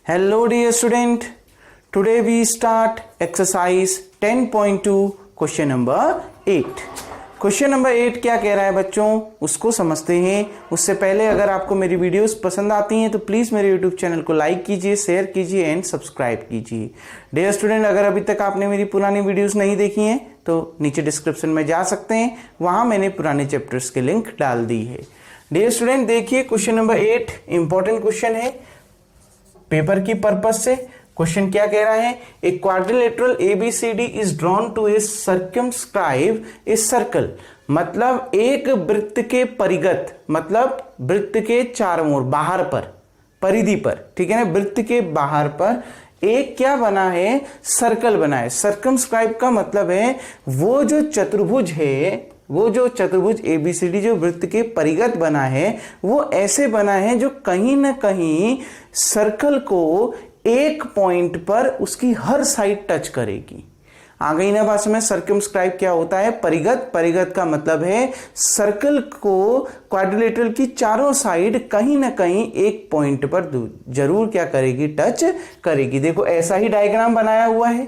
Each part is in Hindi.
Hello dear student, today we start exercise 10.2 question number 8. Question number 8 क्या कह रहा है बच्चों, उसको समझते हैं। उससे पहले अगर आपको मेरी वीडियोस पसंद आती हैं तो प्लीज मेरे यूट्यूब चैनल को लाइक कीजिए, शेयर कीजिए एंड सब्सक्राइब कीजिए। डियर स्टूडेंट, अगर अभी तक आपने मेरी पुरानी वीडियोस नहीं देखी हैं तो नीचे डिस्क्रिप्शन में जा सकते हैं, वहां मैंने पुराने चैप्टर्स के लिंक डाल दी है। डियर स्टूडेंट, देखिए क्वेश्चन नंबर 8 इंपॉर्टेंट क्वेश्चन है पेपर की पर्पस से। क्वेश्चन क्या कह रहा है, a quadrilateral ABCD is drawn to a circumscribe a circle. मतलब एक वृत्त के परिगत, मतलब वृत्त के चारों ओर, बाहर पर, परिधि पर, ठीक है ना, वृत्त के बाहर पर एक क्या बना है, सर्कल बना है। सर्कमस्क्राइब का मतलब है वो जो चतुर्भुज है, वो जो चतुर्भुज एबीसीडी जो वृत्त के परिगत बना है वो ऐसे बना है जो कहीं ना कहीं सर्कल को एक पॉइंट पर उसकी हर साइड टच करेगी। आ गई ना बात में। सर्कमस्क्राइब क्या होता है, परिगत। परिगत का मतलब है सर्कल को क्वाड्रिलेटरल की चारों साइड कहीं ना कहीं एक पॉइंट पर जरूर क्या करेगी, टच करेगी। देखो ऐसा ही डायग्राम बनाया हुआ है,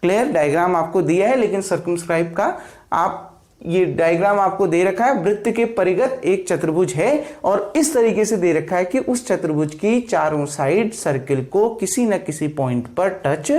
क्लियर डायग्राम आपको दिया है, लेकिन सर्कमस्क्राइब का आप ये डायग्राम आपको दे रखा है। वृत्त के परिगत एक चतुर्भुज है और इस तरीके से दे रखा है कि उस चतुर्भुज की चारों साइड सर्कल को किसी न किसी पॉइंट पर टच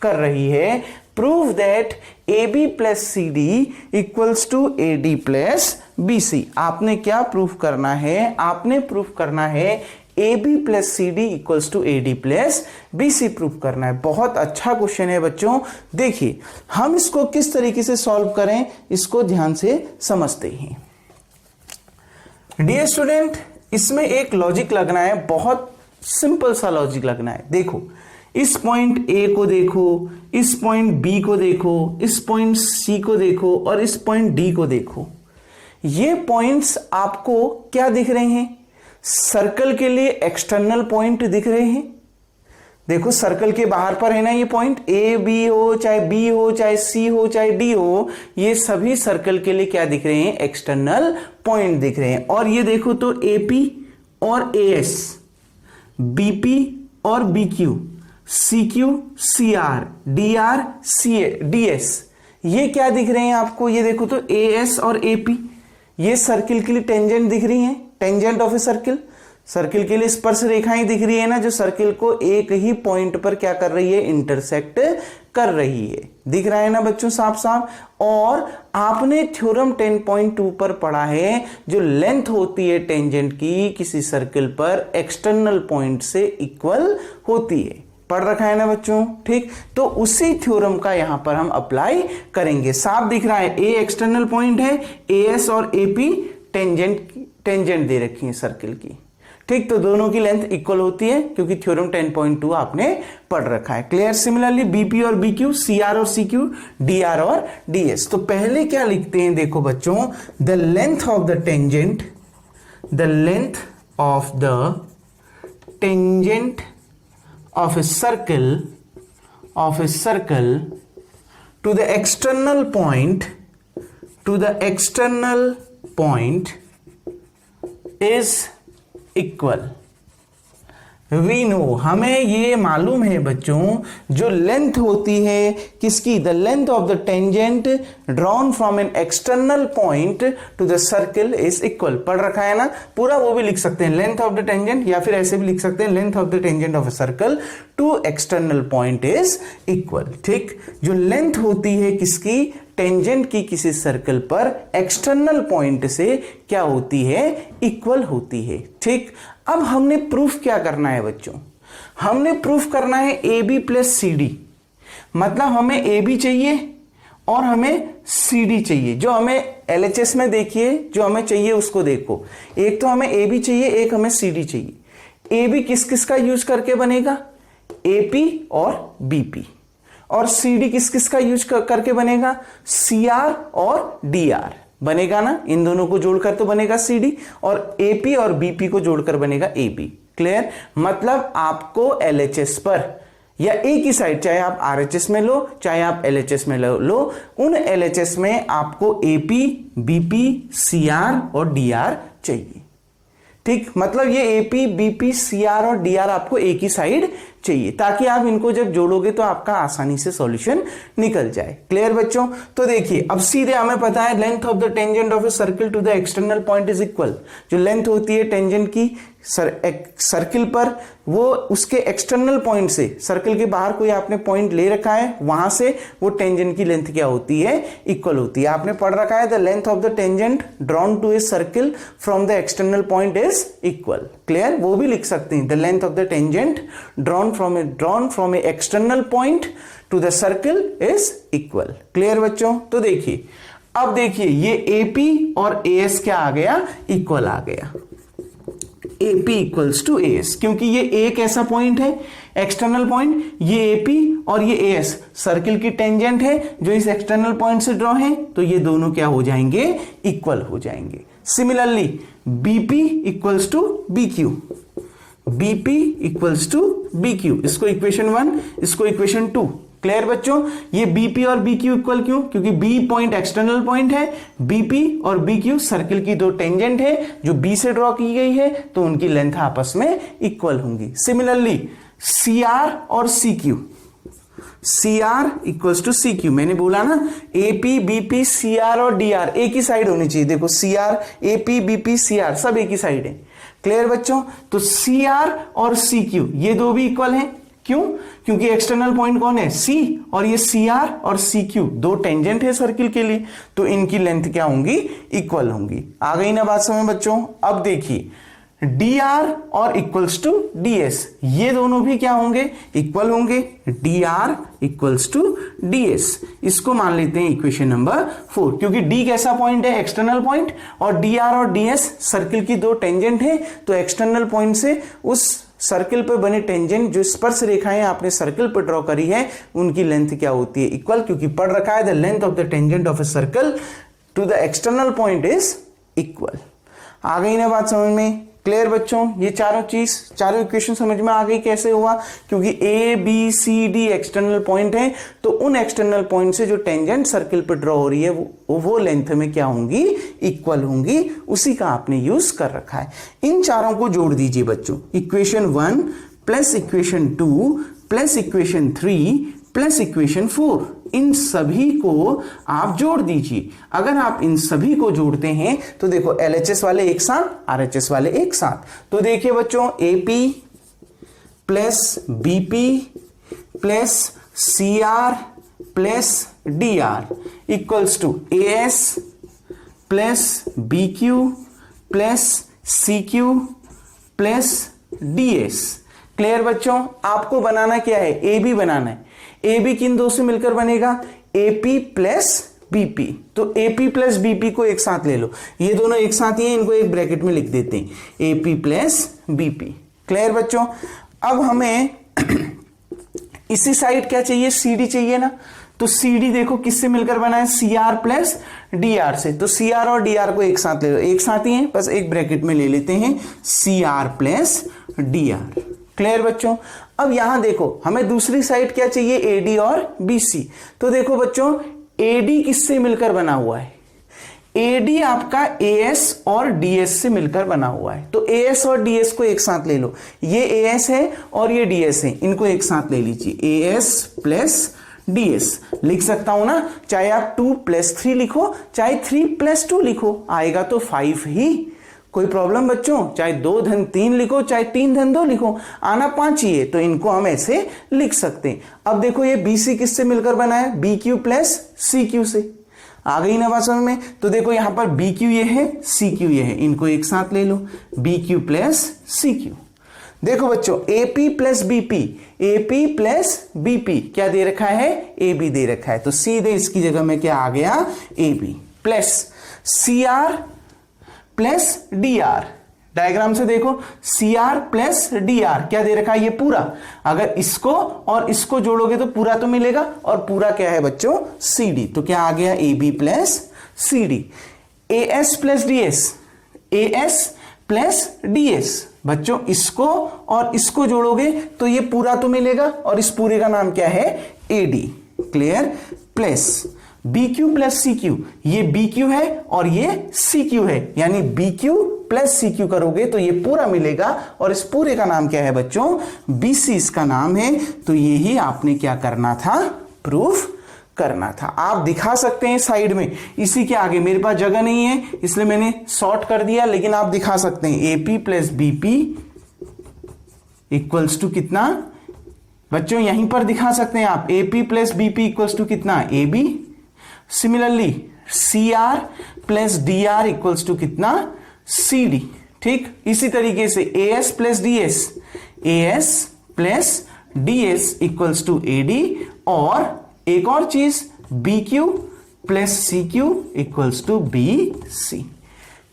कर रही है। Prove that AB plus CD equals to AD plus BC। आपने क्या प्रूफ करना है, आपने प्रूफ करना है AB plus CD equals to AD plus BC proof करना है। बहुत अच्छा क्वेश्चन है बच्चों। देखिए हम इसको किस तरीके से सॉल्व करें, इसको ध्यान से समझते हैं। डियर स्टूडेंट, इसमें एक लॉजिक लगना है, बहुत सिंपल सा लॉजिक लगना है। देखो इस पॉइंट A को देखो, इस पॉइंट B को देखो, इस पॉइंट C को देखो और इस पॉइंट D को देखो। ये पॉइंट्स आपको क्या दिख रहे हैं, सर्कल के लिए एक्सटर्नल पॉइंट दिख रहे हैं। देखो सर्कल के बाहर पर है ना ये पॉइंट, A B हो, चाहे B हो, चाहे C हो, चाहे D हो, ये सभी सर्कल के लिए क्या दिख रहे हैं, एक्सटर्नल पॉइंट दिख रहे हैं। और ये देखो तो AP और AS, BP और BQ, CQ CR, DR DS, ये क्या दिख रहे हैं आपको, ये देखो तो AS और AP, ये सर्किल के लिए टेंजेंट दिख रही हैं, tangent of a circle. Circle के लिए स्पर्श रेखाएं दिख रही है ना, जो सर्किल को एक ही पॉइंट पर क्या कर रही है, इंटरसेक्ट कर रही है। दिख रहा है ना बच्चों साफ साफ। और आपने थ्योरम 10.2 पर पढ़ा है, जो लेंथ होती है टेंजेंट की किसी सर्किल पर एक्सटर्नल पॉइंट से इक्वल होती है, पढ़ रखा है ना बच्चों, ठीक। तो उसी थ्योरम का यहां पर हम अप्लाई करेंगे। साफ दिख रहा है, A एक्सटर्नल पॉइंट है, AS और AP टेंजेंट दे रखी है सर्किल की, ठीक। तो दोनों की लेंथ इक्वल होती है क्योंकि थ्योरम 10.2 आपने पढ़ रखा है, क्लियर। सिमिलरली BP और BQ, CR और CQ, DR और DS। तो पहले क्या लिखते हैं, देखो बच्चों, the length of the tangent, the length of the tangent of a circle to the external point is equal। We know, हमें ये मालूम है बच्चों, जो लेंथ होती है किसकी, the length of the tangent drawn from an external point to the circle is equal. पढ़ रखा है ना पूरा, वो भी लिख सकते हैं लेंथ ऑफ द टेंजेंट, या फिर ऐसे भी लिख सकते हैं length of the tangent of a circle to external point is equal, ठीक। जो लेंथ होती है किसकी, टेंजेंट की किसी सर्कल पर एक्सटर्नल पॉइंट से क्या होती है, इक्वल होती है, ठीक। अब हमने प्रूफ क्या करना है बच्चों, हमने प्रूफ करना है AB प्लस CD। मतलब हमें AB चाहिए और हमें CD चाहिए। जो हमें LHS में देखिए, जो हमें चाहिए उसको देखो, एक तो हमें AB चाहिए, एक हमें CD चाहिए। AB किस किस का यूज करके बनेगा, AP और BP। और CD किस किस का यूज करके बनेगा, CR और DR बनेगा ना, इन दोनों को जोड़कर तो बनेगा CD, और AP और BP को जोड़कर बनेगा AB, क्लियर। मतलब आपको LHS पर या एक ही साइड, चाहे आप RHS में लो चाहे आप LHS में लो, उन LHS में आपको AP, BP, CR और DR चाहिए, ठीक। मतलब ये AP, BP, CR और DR आपको एक ही साइड चाहिए, ताकि आप इनको जब जोड़ोगे तो आपका आसानी से सॉल्यूशन निकल जाए। क्लियर बच्चों? तो देखिए अब सीधे हमें पता है length of the tangent of a circle to the external point is equal. जो लेंथ होती है टेंजेंट की सर्किल पर, वो उसके एक्सटर्नल पॉइंट से, सर्किल के बाहर कोई आपने पॉइंट ले रखा है, वहां से वो टेंजेंट की लेंथ क्या होती है? इक्वल होती है। आपने पढ़ रखा है the length of the tangent drawn to a circle from the external point is equal. Clear? वो भी लिख सकते हैं the length of the tangent drawn from a external point to the circle is equal. Clear बच्चों? तो देखिए अब देखिए ये AP और AS क्या आ गया? इक्वल आ गया। AP इक्वल्स टू AS, क्योंकि ये एक ऐसा पॉइंट है एक्सटर्नल पॉइंट, ये AP और ये AS सर्किल की टेंजेंट है जो इस एक्सटर्नल पॉइंट से ड्रॉ है, तो ये दोनों क्या हो जाएंगे? इक्वल हो जाएंगे। Similarly BP equals to BQ, BP equals to BQ, इसको इक्वेशन 1, इसको इक्वेशन 2। क्लियर बच्चों? ये BP और BQ इक्वल क्यों? क्योंकि B पॉइंट एक्सटर्नल पॉइंट है, BP और BQ सर्किल की दो टेंजेंट है जो B से ड्रॉ की गई है, तो उनकी लेंथ आपस में इक्वल होंगी। सिमिलरली CR और CQ, CR equals to CQ, मैंने बोला ना AP, BP, CR और DR एक ही साइड होनी चाहिए। देखो CR, AP, BP, CR सब एक ही साइड है। क्लियर बच्चों? तो CR और CQ ये दो भी इक्वल हैं। क्यों? क्योंकि एक्सटर्नल पॉइंट कौन है? C, और ये CR और CQ दो टेंजेंट है सर्किल के लिए, तो इनकी लेंथ क्या होंगी? इक्वल होंगी। आ गई ना बात समझ बच्चों? अब देखिए DR और इक्वल्स टू DS ये दोनों भी क्या होंगे? इक्वल होंगे। DR इक्वल्स टू DS, इसको मान लेते हैं इक्वेशन नंबर 4, क्योंकि D कैसा पॉइंट है? एक्सटर्नल पॉइंट, और DR और DS सर्किल की दो टेंजेंट है, तो एक्सटर्नल पॉइंट से उस सर्किल पर बने टेंजेंट जो स्पर्श रेखाएं आपने सर्किल पर ड्रॉ करी है, उनकी लेंथ क्या होती है? इक्वल, क्योंकि पढ़ रखा है the length of the tangent of a circle to the external point is equal. आ गई ना बात समझ में? क्लियर बच्चों? ये चारों इक्वेशन समझ में आ गई कैसे हुआ? क्योंकि ABCD एक्सटर्नल पॉइंट है, तो उन एक्सटर्नल पॉइंट से जो टेंजेंट सर्किल पर ड्रॉ हो रही है वो लेंथ में क्या होंगी? इक्वल होंगी। उसी का आपने यूज कर रखा है। इन चारों को जोड़ दीजिए बच्चों, equation 1 plus equation 2 plus equation 3 plus equation 4, इन सभी को आप जोड़ दीजिए। अगर आप इन सभी को जोड़ते हैं तो देखो LHS वाले एक साथ, RHS वाले एक साथ, तो देखिए बच्चों AP plus BP plus CR plus DR equals to AS plus BQ plus CQ plus DS। Clear बच्चों? आपको बनाना क्या है? AB बनाना है। AB किन दो से मिलकर बनेगा? AP प्लस BP, तो AP प्लस BP को एक साथ ले लो, ये दोनों एक साथ ही हैं, इनको एक ब्रैकेट में लिख देते हैं AP प्लस BP। क्लियर बच्चों? अब हमें इसी साइड क्या चाहिए? CD चाहिए ना, तो CD देखो किससे मिलकर बना है? CR प्लस DR से, तो CR और DR को एक साथ ले लो, एक साथ ही हैं, बस एक ब्रैकेट में ले लेते हैं CR प्लस DR। क्लियर बच्चों? अब यहां देखो हमें दूसरी साइड क्या चाहिए? AD और BC, तो देखो बच्चों AD किससे मिलकर बना हुआ है? AD आपका AS और DS से मिलकर बना हुआ है, तो AS और DS को एक साथ ले लो, ये AS है और ये DS है, इनको एक साथ ले लीजिए, AS प्लस DS लिख सकता हूं ना, चाहे आप 2 प्लस 3 लिखो, चाहे 3 प्लस 2 लिखो, आएगा तो 5 ही। कोई प्रॉब्लम बच्चों? चाहे 2 धन 3 लिखो, चाहे 3 धन 2 लिखो, आना 5 ही है, तो इनको हम ऐसे लिख सकते हैं। अब देखो ये BC किससे मिलकर बना है? BQ प्लस CQ से। आ गई ना बात समझ में? तो देखो यहां पर BQ ये है, CQ ये है, इनको एक साथ ले लो, BQ प्लस CQ। देखो बच्चों AP plus BP, AP plus BP क्या दे रखा है? AB दे रखा है, तो सीधे इसकी जगह में क्या आ गया? AB plus CR plus DR। Diagram से देखो CR प्लस DR क्या दे रखा है? ये पूरा, अगर इसको और इसको जोड़ोगे तो पूरा तो मिलेगा, और पूरा क्या है बच्चों? CD, तो क्या आ गया? AB plus CD। AS plus DS, AS plus DS बच्चों इसको और इसको जोड़ोगे तो ये पूरा तो मिलेगा, और इस पूरे का नाम क्या है? AD। Clear? Plus B Q plus C Q, ये बी क्यू है और ये सी क्यू है, यानी B Q plus C Q करोगे तो ये पूरा मिलेगा, और इस पूरे का नाम क्या है बच्चों, बीसी इसका नाम है। तो यही आपने क्या करना था, प्रूफ करना था। आप दिखा सकते हैं साइड में, इसी के आगे मेरे पास जगह नहीं है इसलिए मैंने शॉर्ट कर दिया, लेकिन आप दिखा सकते हैं AP plus BP equals to कितना बच्चों, यहीं पर दिखा सकते हैं आप, AP plus BP equals to कितना, A B. Similarly C R plus D R equals to कितना, सी डी। ठीक, इसी तरीके से A S plus D S, A S plus D S equals to A D, और एक और चीज B Q plus C Q equals to B C.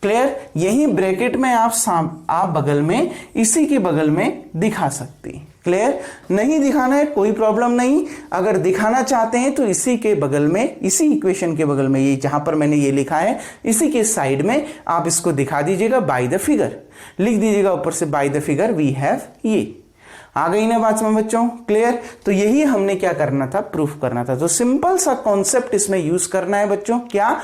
Clear, यही ब्रैकेट में आप बगल में, इसी के बगल में दिखा सकते हैं। क्लियर, नहीं दिखाना है कोई प्रॉब्लम नहीं, अगर दिखाना चाहते हैं तो इसी के बगल में, इसी इक्वेशन के बगल में, ये जहां पर मैंने ये लिखा है इसी के साइड में आप इसको दिखा दीजिएगा, बाय द फिगर लिख दीजिएगा ऊपर से, by the figure we have ये। आ गई ना बात में बच्चों, क्लियर। तो यही हमने क्या करना था, प्रूफ करना था। तो सिंपल सा कॉन्सेप्ट इसमें यूज करना है बच्चों, क्या,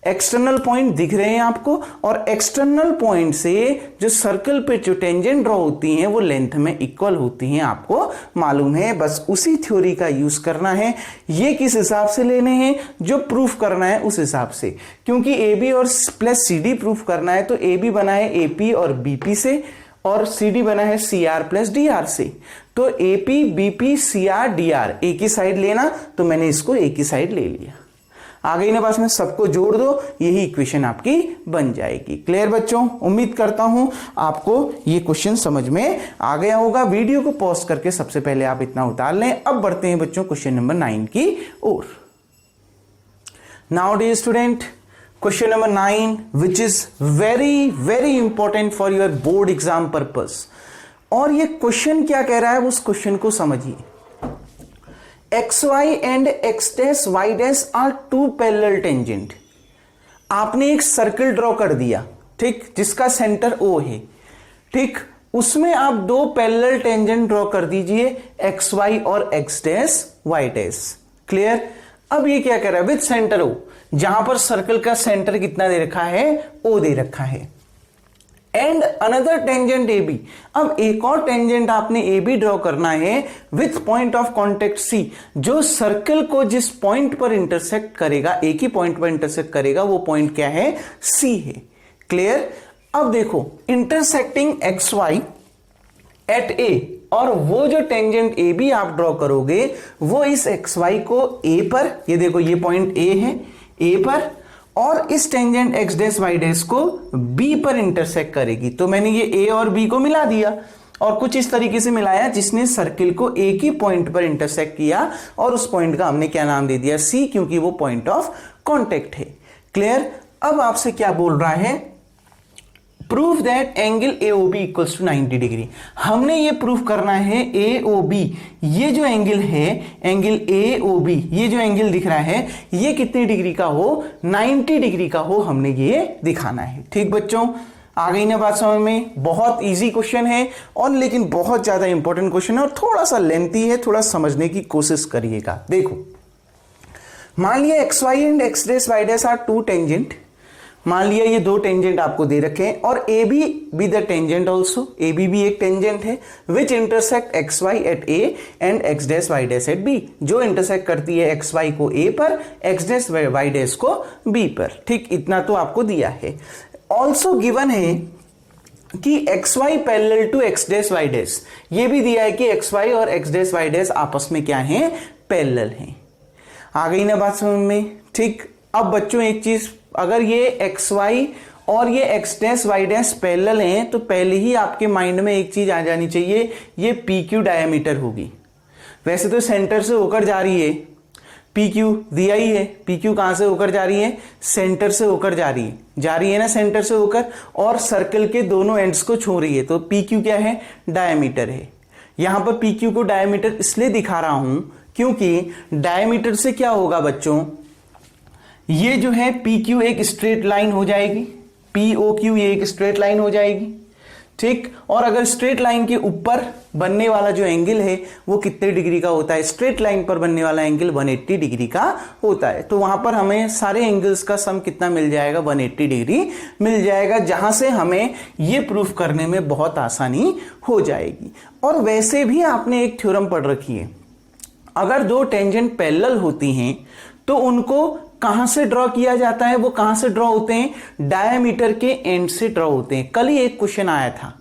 एक्सटर्नल पॉइंट दिख रहे हैं आपको, और एक्सटर्नल पॉइंट से जो सर्कल पे जो टेंजेंट ड्रॉ होती हैं वो लेंथ में इक्वल होती हैं, आपको मालूम है। बस उसी थ्योरी का यूज करना है। ये किस हिसाब से लेने हैं, जो प्रूफ करना है उस हिसाब से, क्योंकि ए बी और प्लस सी डी प्रूफ करना है तो ए बी बना है ए पी और बी पी से, और सी डी बना है C R plus D R से। तो A P B P C R D R एक ही साइड लेना, तो मैंने इसको एक ही साइड ले लिया। आ गई ना पास में, सबको जोड़ दो, यही इक्वेशन आपकी बन जाएगी। क्लियर बच्चों, उम्मीद करता हूं आपको ये क्वेश्चन समझ में आ गया होगा। वीडियो को पॉज करके सबसे पहले आप इतना उतार लें। अब बढ़ते हैं बच्चों क्वेश्चन नंबर 9 की ओर। Now dear student, question number 9 which is very very important for your board exam purpose. और ये क्वेश्चन क्या कह रहा है उस क्वेश्चन को समझिए। xy and x dash y dash are two parallel tangent। आपने एक सर्कल ड्रॉ कर दिया, ठीक, जिसका सेंटर O है, ठीक, उसमें आप दो पैरेलल टेंजेंट ड्रॉ कर दीजिए, xy और x dash y dash। Clear. अब ये क्या कर रहा है, विद सेंटर O, जहां पर सर्कल का सेंटर कितना दे रखा है, O दे रखा है, and another tangent A B. अब एक और टेंजेंट आपने ए बी ड्रॉ करना है विथ पॉइंट ऑफ कॉन्टेक्ट सी, जो सर्कल को जिस पॉइंट पर इंटरसेक्ट करेगा, एक ही पॉइंट पर इंटरसेक्ट करेगा, वो पॉइंट क्या है, सी है। क्लियर। अब देखो, इंटरसेक्टिंग एक्स वाई एट ए, और वो जो टेंजेंट ए बी आप ड्रॉ करोगे वो इस एक्स वाई को ए पर, ये देखो ये पॉइंट ए है, ए पर, और इस tangent X dash Y dash को बी पर इंटरसेक्ट करेगी। तो मैंने ये ए और बी को मिला दिया, और कुछ इस तरीके से मिलाया जिसने सर्किल को एक ही पॉइंट पर इंटरसेक्ट किया, और उस पॉइंट का हमने क्या नाम दे दिया, सी, क्योंकि वो पॉइंट ऑफ कॉन्टेक्ट है। क्लियर। अब आपसे क्या बोल रहा है, prove that angle AOB equals to 90 degree. हमने ये प्रूफ करना है AOB, ये जो एंगल है, एंगल AOB, ये जो एंगल दिख रहा है, ये कितनी डिग्री का हो, 90 डिग्री का हो, हमने ये दिखाना है। ठीक बच्चों, आ गई ना बात समझ में। बहुत इजी क्वेश्चन है, और लेकिन बहुत ज्यादा इंपॉर्टेंट क्वेश्चन है, और थोड़ा सा लेंथी है, थोड़ा समझने की कोशिश करिएगा। देखो, मान लिया X Y and X dash Y dash are two tangent. मान लिया ये दो टेंजेंट आपको दे रखे हैं, और A B the tangent also, A B भी एक टेंजेंट है, which intersect X Y at A and X dash Y dash at B, जो इंटरसेक्ट करती है एक्स वाई को ए पर, एक्स डैश वाई डैश को बी पर। ठीक, इतना तो आपको दिया है। ऑल्सो गिवन है कि X Y parallel to X dash Y dash, ये भी दिया है कि एक्स वाई और एक्स डैश वाई डैश आपस में क्या है, पैरेलल हैं। आ गई ना बात समझ में। ठीक, अब बच्चों एक चीज, अगर ये एक्स वाई और ये X dash Y dash parallel हैं, तो पहले ही आपके माइंड में एक चीज आ जानी चाहिए, ये पी क्यू डायमीटर होगी। वैसे तो सेंटर से होकर जा रही है, पी क्यू दिया ही है, पी क्यू कहां से होकर जा रही है, सेंटर से होकर जा रही है ना, सेंटर से होकर, और सर्कल के दोनों एंड्स को छू रही है, तो पी क्यू क्या है, डायमीटर है। यहां पर पी क्यू को डायमीटर इसलिए दिखा रहा हूं क्योंकि डायमीटर से क्या होगा बच्चों, ये जो है पी क्यू एक स्ट्रेट लाइन हो जाएगी, पी ओ क्यू ये एक स्ट्रेट लाइन हो जाएगी। ठीक। और अगर स्ट्रेट लाइन के ऊपर बनने वाला जो एंगल है वो कितने डिग्री का होता है, स्ट्रेट लाइन पर बनने वाला एंगल 180 डिग्री का होता है। तो वहां पर हमें सारे एंगल्स का सम कितना मिल जाएगा, 180 डिग्री मिल जाएगा, जहां से हमें ये प्रूफ करने में बहुत आसानी हो जाएगी। और वैसे भी आपने एक थ्योरम पढ़ रखी है, अगर दो टेंजेंट पैरेलल होती हैं तो उनको कहां से ड्रॉ किया जाता है, वो कहां से ड्रॉ होते हैं, डायमीटर के एंड से ड्रॉ होते हैं। कल ही एक क्वेश्चन आया था,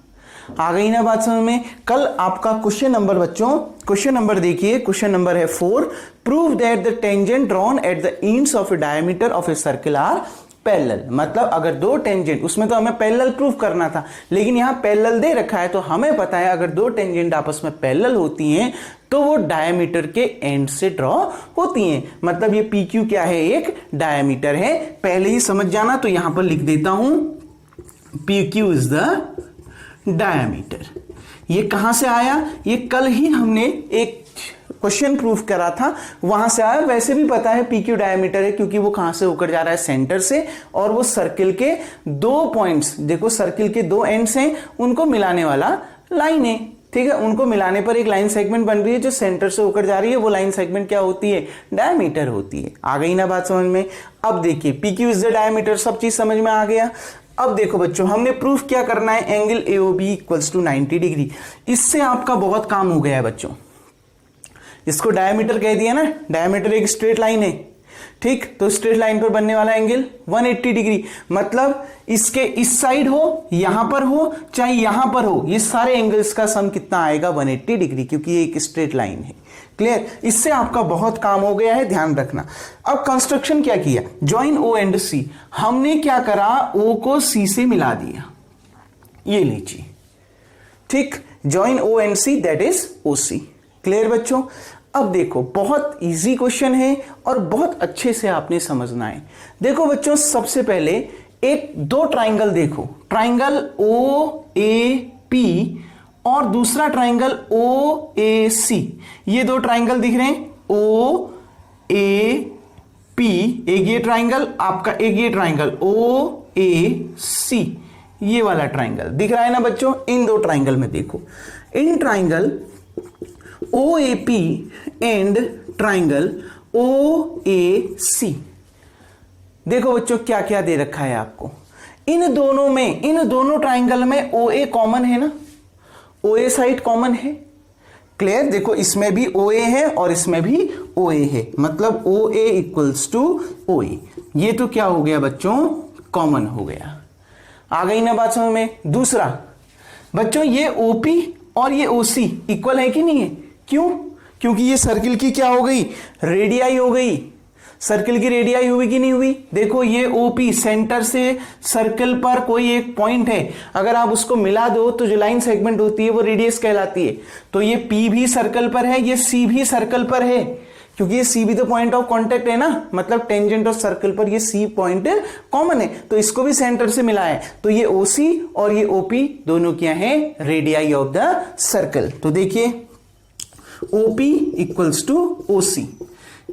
आ गई ना बात समझ में। कल आपका क्वेश्चन नंबर बच्चों, क्वेश्चन नंबर देखिए, क्वेश्चन नंबर है 4, prove that the tangent drawn at the ends of a diameter of a circle are parallel. मतलब अगर दो टेंजेंट, उसमें तो हमें पैरेलल प्रूव करना था, लेकिन यहां पैरेलल दे रखा है, तो हमें पता है अगर दो टेंजेंट आपस में पैरेलल होती हैं तो वो डायमीटर के एंड से ड्रॉ होती हैं। मतलब ये PQ क्या है, एक डायमीटर है, पहले ही समझ जाना। तो यहां पर लिख देता हूं PQ इज द डायमीटर। ये कहां से आया, ये कल ही हमने एक क्वेश्चन प्रूफ करा था, वहां से आया। वैसे भी पता है PQ डायमीटर है, क्योंकि वो कहां से होकर जा रहा है, सेंटर से, और वो सर्किल के दो पॉइंट्स, देखो सर्किल के दो एंड्स हैं, उनको मिलाने वाला लाइन है, ठीक है। उनको मिलाने पर एक लाइन सेगमेंट बन रही है जो सेंटर से होकर जा रही है, वो लाइन सेगमेंट क्या होती है, डायमीटर होती है। आ गई ना बात समझ में। अब देखिए PQ इज द डायमीटर, सब चीज समझ में आ गया। अब देखो बच्चों, हमने प्रूफ क्या करना है, angle AOB equals to 90 degree. इससे आपका बहुत काम हो गया है बच्चों। इसको डायमीटर कह दिया ना, डायमीटर एक स्ट्रेट लाइन है, ठीक। तो स्ट्रेट लाइन पर बनने वाला एंगल 180 डिग्री। मतलब इसके इस साइड हो, यहां पर हो, चाहे यहां पर हो, ये सारे एंगल्स का सम कितना आएगा, 180 डिग्री, क्योंकि ये एक स्ट्रेट लाइन है। क्लियर, इससे आपका बहुत काम हो गया है, ध्यान रखना। अब कंस्ट्रक्शन क्या किया, ज्वाइन O एंड C। हमने क्या करा, O को C से मिला दिया, ये लीजिए, ठीक। Join O and C that is OC। Clear बच्चों। अब देखो, बहुत इजी क्वेश्चन है और बहुत अच्छे से आपने समझना है। देखो बच्चों, सबसे पहले एक दो ट्राइंगल देखो, ट्राइंगल OAP और दूसरा ट्राइंगल OAC। ये दो ट्राइंगल दिख रहे हैं, OAP, एक ये ट्राइंगल आपका, एक ये ट्राइंगल OAC, ये वाला ट्राइंगल दिख रहा है ना बच्चों। इन दो ट्राइंगल में देखो, in triangle OAP and triangle OAC, देखो बच्चों क्या क्या दे रखा है आपको। इन दोनों में, इन दोनों ट्राइंगल में OA कॉमन है ना, OA साइड कॉमन है। क्लियर, देखो इसमें भी OA है और इसमें भी OA है, मतलब OA इक्वल्स टू OA। ये तो क्या हो गया बच्चों, कॉमन हो गया। आ गई ना बात समझ में। दूसरा बच्चों, ये OP और ये OC इक्वल है कि नहीं है, क्यों, क्योंकि ये सर्किल की क्या हो गई, रेडियाई हो गई। सर्किल की रेडियाई हुई कि नहीं हुई। देखो ये OP सेंटर से सर्कल पर कोई एक पॉइंट है, अगर आप उसको मिला दो तो जो लाइन सेगमेंट होती है वो रेडियस कहलाती है। तो ये P भी सर्कल पर है, ये C भी सर्कल पर है, क्योंकि ये C भी तो पॉइंट ऑफ कांटेक्ट है ना, मतलब टेंजेंट ऑफ सर्कल पर ये C पॉइंट कॉमन है, तो इसको भी सेंटर से मिला है। तो ये OC और ये OP दोनों क्या है, रेडियाई ऑफ द सर्कल। तो देखिए OP इक्वल्स टू OC,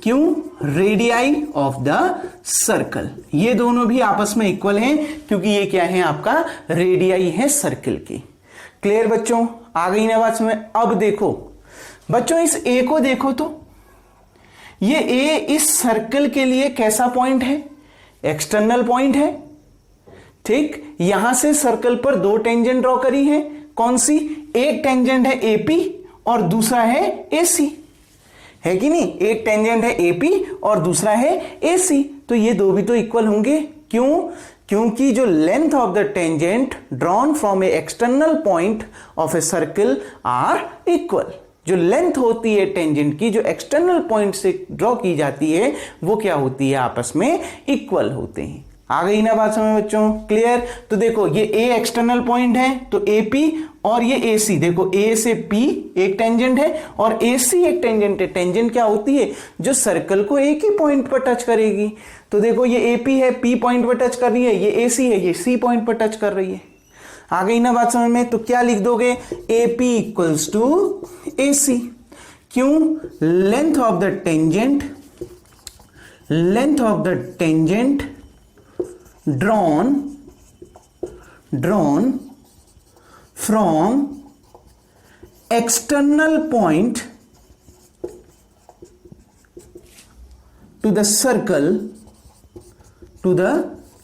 क्यों, रेडियाई ऑफ द सर्कल। ये दोनों भी आपस में इक्वल हैं, क्योंकि ये क्या है, आपका रेडियाई है सर्कल की। क्लियर बच्चों, आ गई ना बात समझ। अब देखो बच्चों, इस A को देखो, तो ये A इस सर्कल के लिए कैसा पॉइंट है, एक्सटर्नल पॉइंट है, ठीक। यहां से सर्कल पर दो टेंजेंट ड्रॉ करी है, कौन सी, एक टेंजेंट है AP और दूसरा है AC, है कि नहीं। एक टेंजेंट है AP और दूसरा है AC, तो ये दो भी तो इक्वल होंगे। क्यों, क्योंकि जो length of the tangent drawn from a external point of a circle are equal. जो लेंथ होती है टेंजेंट की, जो एक्सटर्नल पॉइंट से ड्रॉ की जाती है, वो क्या होती है, आपस में इक्वल होते हैं। आ गई ना बात समझ बच्चों, क्लियर। तो देखो ये A एक्सटर्नल पॉइंट है, तो AP और ये AC, देखो A से P एक टेंजेंट है और AC एक टेंजेंट है। टेंजेंट क्या होती है, जो सर्कल को एक ही पॉइंट पर टच करेगी। तो देखो ये AP है, P पॉइंट पर टच कर रही है, ये AC है, ये C पॉइंट पर टच कर रही है। आ गई ना बात समझ में। तो क्या लिख दोगे, AP इक्वल्स टू AC, क्यों, length of the tangent, length of the drawn from external point to the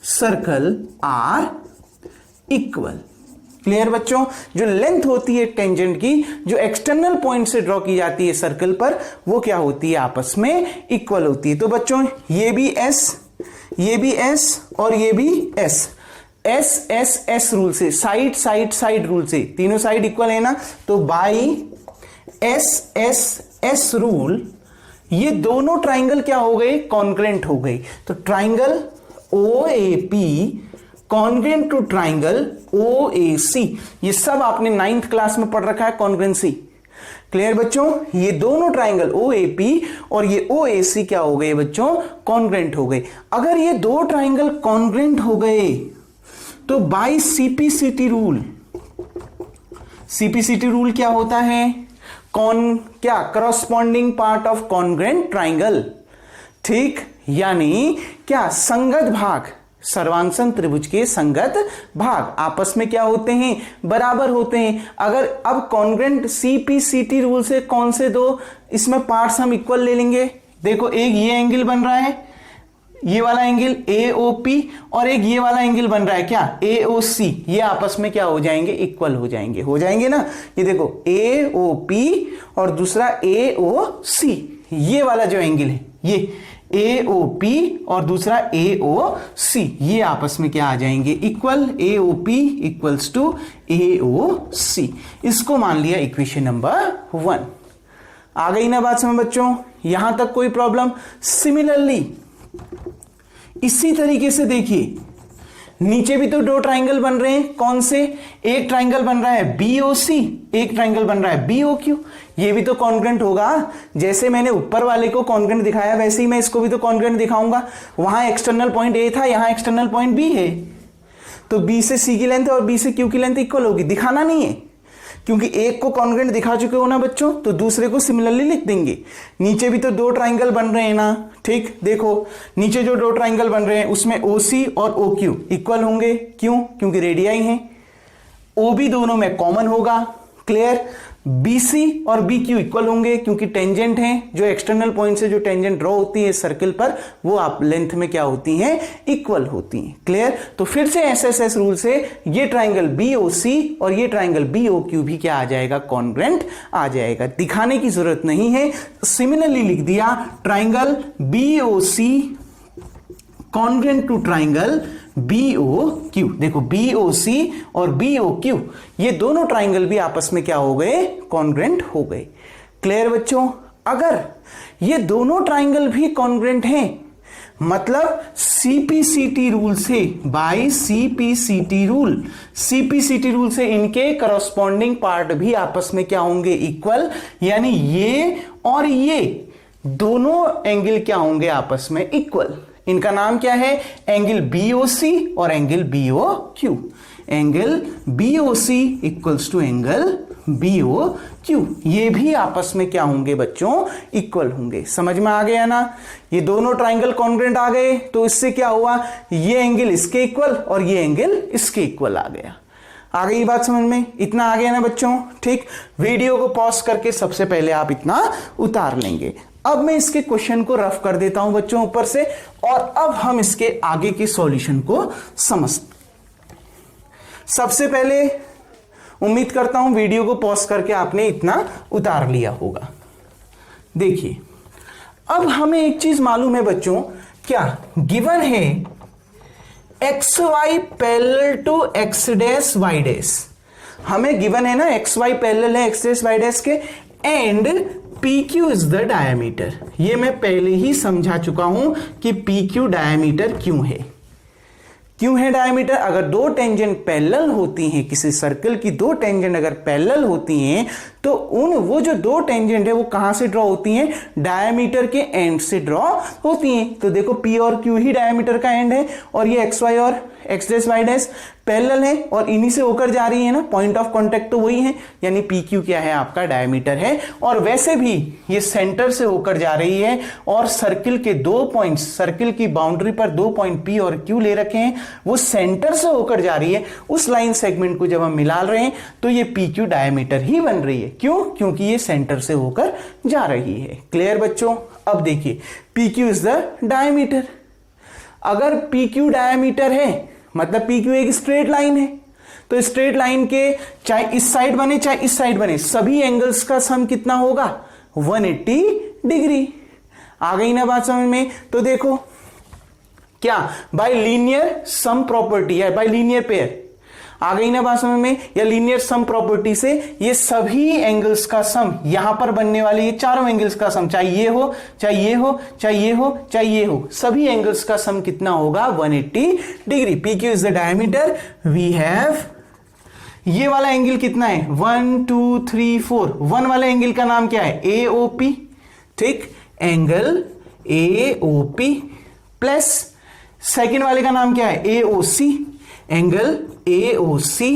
circle are equal. Clear बच्चों, जो लेंथ होती है टेंजेंट की, जो एक्सटर्नल पॉइंट से ड्रॉ की जाती है सर्कल पर, वो क्या होती है, आपस में इक्वल होती है। तो बच्चों ये भी एस, ये भी एस और ये भी S, S S S rule से, साइड साइड साइड रूल से, तीनों साइड इक्वल है ना, तो by S S S rule ये दोनों ट्राइंगल क्या हो गए, कॉन्ग्रेंट हो गए। तो triangle O A P congruent to triangle O A C, ये सब आपने 9th क्लास में पढ़ रखा है, कॉन्ग्रेंसी। क्लियर बच्चों, ये दोनों ट्राइंगल ओ ए पी और ये ओ ए सी क्या हो गए बच्चों, कॉन्ग्रेंट हो गए। अगर ये दो ट्राइंगल कॉन्ग्रेंट हो गए तो by CPCT rule, CPCT rule क्या होता है, क्या corresponding part of congruent triangle, ठीक, यानी क्या, संगत भाग, सर्वांशन त्रिभुज के संगत भाग आपस में क्या होते हैं, बराबर होते हैं। अगर अब कॉन्ग्रेंट सीपीसीटी रूल से कौन से दो इसमें पार्ट्स हम इक्वल ले लेंगे, देखो एक ये एंगल बन रहा है, ये वाला एंगल AOP, और एक ये वाला एंगल बन रहा है क्या, AOC, ये आपस में क्या हो जाएंगे, इक्वल हो जाएंगे ना। ये देखो AOP और दूसरा AOC, ये वाला जो एंगल है ये AOP और दूसरा AOC, ये आपस में क्या आ जाएंगे, equal, AOP equals to AOC। इसको मान लिया इक्वेशन नंबर 1। आ गई ना बात समझ बच्चों, यहां तक कोई प्रॉब्लम। सिमिलरली इसी तरीके से देखिए, नीचे भी तो दो ट्राइंगल बन रहे हैं, कौन से, एक ट्राइंगल बन रहा है BOC, एक ट्राइंगल बन रहा है BOQ, ये भी तो कॉन्ग्रेंट होगा। जैसे मैंने ऊपर वाले को कॉन्ग्रेंट दिखाया वैसे ही मैं इसको भी तो कॉन्ग्रेंट दिखाऊंगा। वहां एक्सटर्नल पॉइंट A था, यहां एक्सटर्नल पॉइंट B है, तो B से C की लेंथ और B से Q की लेंथ इक्वल होगी। दिखाना नहीं है, क्योंकि एक को कॉन्ग्रेंट दिखा चुके हो ना बच्चों, तो दूसरे को सिमिलरली लिख देंगे। नीचे भी तो दो ट्राइंगल बन रहे हैं ना, ठीक, देखो नीचे जो दो ट्राइंगल बन रहे हैं उसमें OC और OQ इक्वल होंगे, क्यों, क्योंकि रेडियाई हैं। OB दोनों में कॉमन होगा, क्लियर। BC और BQ इक्वल होंगे क्योंकि टेंजेंट हैं, जो एक्सटर्नल पॉइंट से जो टेंजेंट ड्रॉ होती है सर्कल पर, वो आप लेंथ में क्या होती हैं, इक्वल होती हैं, क्लियर। तो फिर से SSS रूल से ये ट्राइंगल BOC और ये ट्राइंगल BOQ भी क्या आ जाएगा, कॉन्ग्रेंट आ जाएगा। दिखाने की जरूरत नहीं है, सिमिलरली लिख दिया, triangle BOC congruent to triangle BOQ। देखो BOC और BOQ ये दोनों ट्राइंगल भी आपस में क्या हो गए, कॉन्ग्रेंट हो गए। क्लियर बच्चों, अगर ये दोनों ट्राइंगल भी कॉन्ग्रेंट हैं, मतलब CPCT रूल से, by CPCT rule, CPCT rule से इनके करस्पॉन्डिंग पार्ट भी आपस में क्या होंगे, इक्वल, यानी ये और ये दोनों एंगल क्या होंगे, आपस में इक्वल। इनका नाम क्या है, एंगल BOC और angle BOQ। Angle BOC equals to angle BOQ, ये भी आपस में क्या होंगे बच्चों, इक्वल होंगे। समझ में आ गया ना, ये दोनों ट्राइंगल कॉन्ग्रेंट आ गए, तो इससे क्या हुआ, ये एंगल इसके इक्वल और ये एंगल इसके इक्वल आ गया। आ गई बात समझ में, इतना आ गया ना बच्चों, ठीक। वीडियो को पॉज करके सबसे पहले आप इतना उतार लेंगे। अब मैं इसके क्वेश्चन को रफ कर देता हूं बच्चों ऊपर से, और अब हम इसके आगे के सॉल्यूशन को समझते। सबसे पहले उम्मीद करता हूं वीडियो को पॉज करके आपने इतना उतार लिया होगा। देखिए, अब हमें एक चीज मालूम है बच्चों, क्या गिवन है, XY parallel to X dash Y dash. हमें गिवन है ना, XY पैरेलल है X डैश Y डैश के, and PQ is the diameter. ये मैं पहले ही समझा चुका हूं कि PQ डायमीटर क्यों है। क्यों है डायमीटर, अगर दो टेंजेंट पैरेलल होती हैं, किसी सर्कल की दो टेंजेंट अगर पैरेलल होती हैं, तो वो जो दो टेंजेंट है वो कहां से ड्रॉ होती हैं, डायमीटर के एंड से ड्रॉ होती हैं। तो देखो P और Q ही डायमीटर का एंड है, और ये XY और X dash Y dash parallel है और इन्हीं से होकर जा रही है ना, पॉइंट ऑफ कांटेक्ट तो वही है, यानी पी क्यू क्या है आपका डायमीटर है। और वैसे भी ये सेंटर से होकर जा रही है और सर्किल के 2 पॉइंट्स, सर्किल की बाउंड्री पर 2 पॉइंट पी और क्यू ले रखे हैं, वो सेंटर से होकर जा रही है। उस लाइन सेगमेंट को जब हम मिला रहे हैं तो ये पी क्यू डायमीटर ही बन रही है। क्यों? क्योंकि ये सेंटर से होकर जा रही है। क्लियर बच्चों? अब देखिए P Q is the diameter. अगर पी क्यू डायमीटर है मतलब पी क्यू एक स्ट्रेट लाइन है, तो स्ट्रेट लाइन के चाहे इस साइड बने चाहे इस साइड बने, सभी एंगल्स का सम कितना होगा? 180 डिग्री। आ गई ना बात समझ में? तो देखो क्या बाय लीनियर सम प्रॉपर्टी है, बाय लीनियर पेयर, आ गई ना बात समझ में? या लीनियर सम प्रॉपर्टी से ये सभी एंगल्स का सम, यहां पर बनने वाले ये चारों एंगल्स का सम, चाहे ये हो चाहे ये हो चाहे ये हो चाहे ये हो, सभी एंगल्स का सम कितना होगा? 180 degree. P Q is the diameter. We have, ये वाला एंगल कितना है? 1 2 3 4। 1 वाले एंगल का नाम क्या है? AOP। ठीक, एंगल AOP प्लस सेकेंड वाले का नाम क्या है? AOC, angle AOC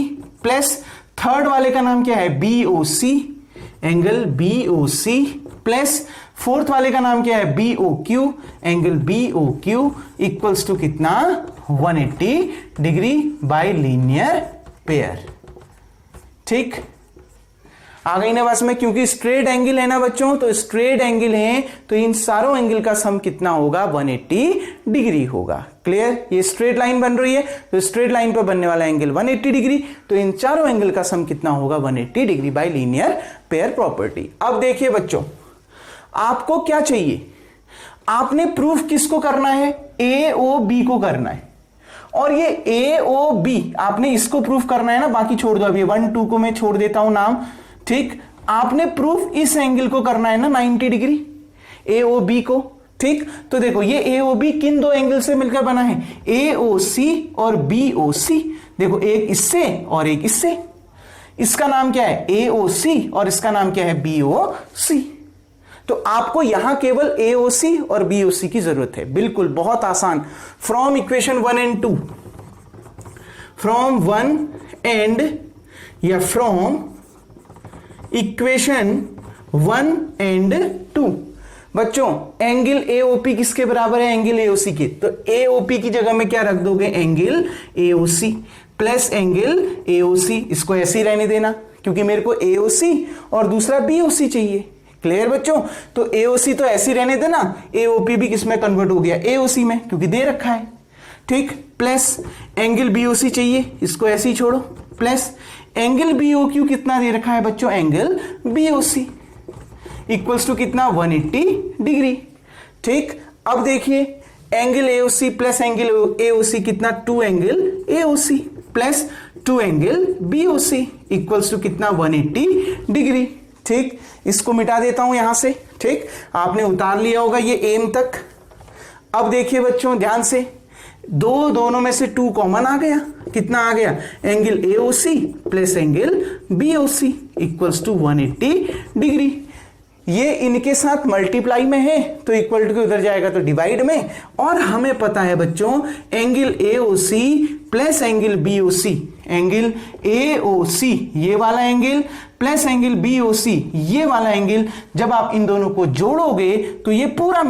plus third वाले का नाम क्या है? BOC, angle BOC plus fourth वाले का नाम क्या है? BOQ, angle BOQ equals to कितना? 180 डिग्री बाय लीनियर पेयर। ठीक, आ गई ना बस में? क्योंकि स्ट्रेट एंगल है ना बच्चों, तो स्ट्रेट एंगल है तो इन सारों एंगल का सम कितना होगा? 180 डिग्री होगा। क्लियर? ये स्ट्रेट लाइन बन रही है तो स्ट्रेट लाइन पर बनने वाला एंगल 180 डिग्री, तो इन चारों एंगल का सम कितना होगा? 180 degree by linear pair property. अब देखिए बच्चों, आपको क्या चाहिए? आपने प्रूफ किसको करना है? AOB को करना है। और ये AOB आपने इसको प्रूफ करना है ना, बाकी छोड़ दो, अभी 1 2 को मैं छोड़ देता हूं नाम। ठीक, आपने प्रूफ इस एंगल को करना है ना 90 डिग्री, AOB को। ठीक, तो देखो ये AOB किन दो एंगल से मिलकर बना है? AOC और BOC। देखो एक इससे और एक इससे, इसका नाम क्या है? AOC और इसका नाम क्या है? BOC। तो आपको यहां केवल AOC और BOC की जरूरत है। बिल्कुल बहुत आसान। From equation 1 and 2, from 1 and या फ्रॉम इक्वेशन 1 एंड 2 बच्चों, एंगल AOP किसके बराबर है? एंगल AOC के। तो AOP की जगह में क्या रख दोगे? Angle AOC plus angle AOC। इसको ऐसे ही रहने देना क्योंकि मेरे को AOC और दूसरा BOC चाहिए। क्लियर बच्चों? तो AOC तो ऐसे ही रहने देना, AOP भी किस में कन्वर्ट हो गया? AOC में, क्योंकि दे रखा है। ठीक, प्लस एंगल BOC चाहिए, इसको ऐसे ही छोड़ो, प्लस एंगल BOQ कितना दे रखा है बच्चों? एंगल BOC इक्वल्स टू कितना? 180 डिग्री। ठीक, अब देखिए angle AOC plus angle AOC कितना? 2 angle AOC plus 2 angle BOC equals to कितना? 180 डिग्री। ठीक, इसको मिटा देता हूं यहां से। ठीक, आपने उतार लिया होगा ये एम तक। अब देखिए बच्चों ध्यान से, दोनों में से 2 कॉमन आ गया। कितना आ गया? Angle AOC plus angle BOC equals to 180 degree. ये इनके साथ मल्टीप्लाई में है तो इक्वल टू के उधर जाएगा तो डिवाइड में। और हमें पता है बच्चों angle AOC plus angle BOC, angle AOC ये वाला एंगल प्लस एंगल BOC ये वाला एंगल, जब आप इन दोनों को जोड़ोगे तो ये पूरा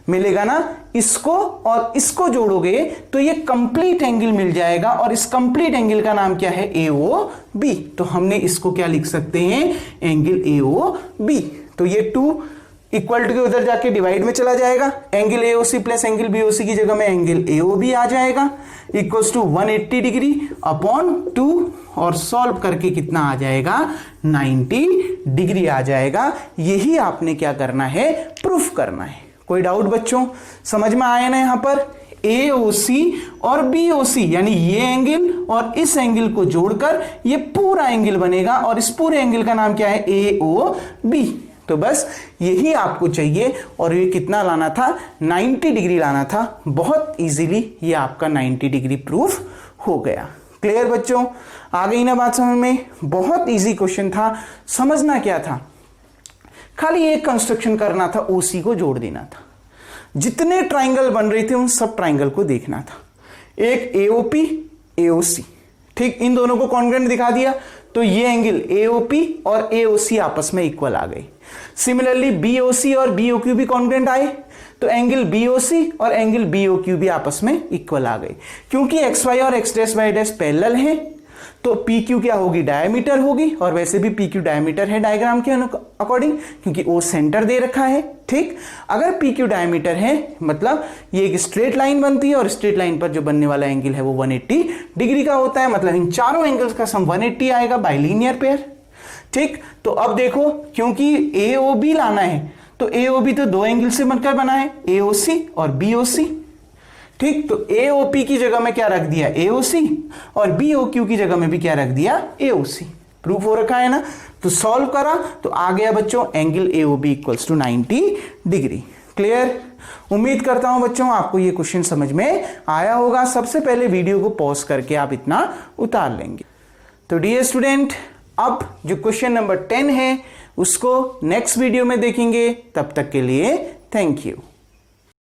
मिलेगा ना। इसको और इसको जोड़ोगे तो ये कंप्लीट एंगल मिल जाएगा और इस कंप्लीट एंगल का नाम क्या है? AOB। तो हमने इसको क्या लिख सकते हैं? Angle AOB। तो ये 2 इक्वल टू के उधर जाके डिवाइड में चला जाएगा। Angle AOC plus angle BOC की जगह में एंगल AOB आ जाएगा इक्वल्स टू 180 डिग्री अपॉन 2 और सॉल्व करके कितना आ जाएगा? 90 डिग्री आ जाएगा। यही आपने क्या करना है? प्रूफ करना है। कोई डाउट बच्चों? समझ में आया ना? यहां पर AOC और BOC यानी ये एंगल और इस एंगल को जोड़कर ये पूरा एंगल बनेगा और इस पूरे एंगल का नाम क्या है? AOB। तो बस यही आपको चाहिए और ये कितना लाना था? 90 डिग्री लाना था। बहुत इजीली ये आपका 90 डिग्री प्रूफ हो गया। क्लियर बच्चों? आ गई ना बात समझ में? बहुत इजी क्वेश्चन था। समझना क्या था? खाली एक कंस्ट्रक्शन करना था, OC को जोड़ देना था। जितने ट्राइंगल बन रहे थे उन सब ट्राइंगल को देखना था। एक AOP AOC, ठीक, इन दोनों को कॉन्ग्रुएंट दिखा दिया तो ये एंगल AOP और AOC आपस में इक्वल आ गई। सिमिलरली BOC और BOQ भी कॉन्ग्रुएंट आए तो एंगल BOC और एंगल BOQ भी आपस में इक्वल आ गई। क्योंकि XY और X' Y' पैरेलल हैं तो PQ क्या होगी, डायमीटर होगी, और वैसे भी PQ डायमीटर है डायग्राम के अकॉर्डिंग, क्योंकि O सेंटर दे रखा है, ठीक। अगर PQ डायमीटर है मतलब ये एक स्ट्रेट लाइन बनती है और स्ट्रेट लाइन पर जो बनने वाला एंगल है वो 180 डिग्री का होता है, मतलब इन चारों एंगल्स का सम 180 आएगा बाय लीनियर पेयर, ठीक। तो अब देखो क्योंकि AOB लाना है तो AOB तो दो एंगल से बनकर बना है, AOC और BOC, ठीक। तो AOP की जगह में क्या रख दिया, AOC, और BOQ की जगह में भी क्या रख दिया, AOC। प्रूफ हो रखा है ना। तो सॉल्व करा तो आ गया बच्चों angle AOB equals to 90 degree. Clear. उम्मीद करता हूं बच्चों आपको ये क्वेश्चन समझ में आया होगा। सबसे पहले वीडियो को पॉज करके आप इतना उतार लेंगे। तो डियर स्टूडेंट, अब जो क्वेश्चन नंबर 10 है उसको नेक्स्ट वीडियो में देखेंगे। तब तक के लिए थैंक यू।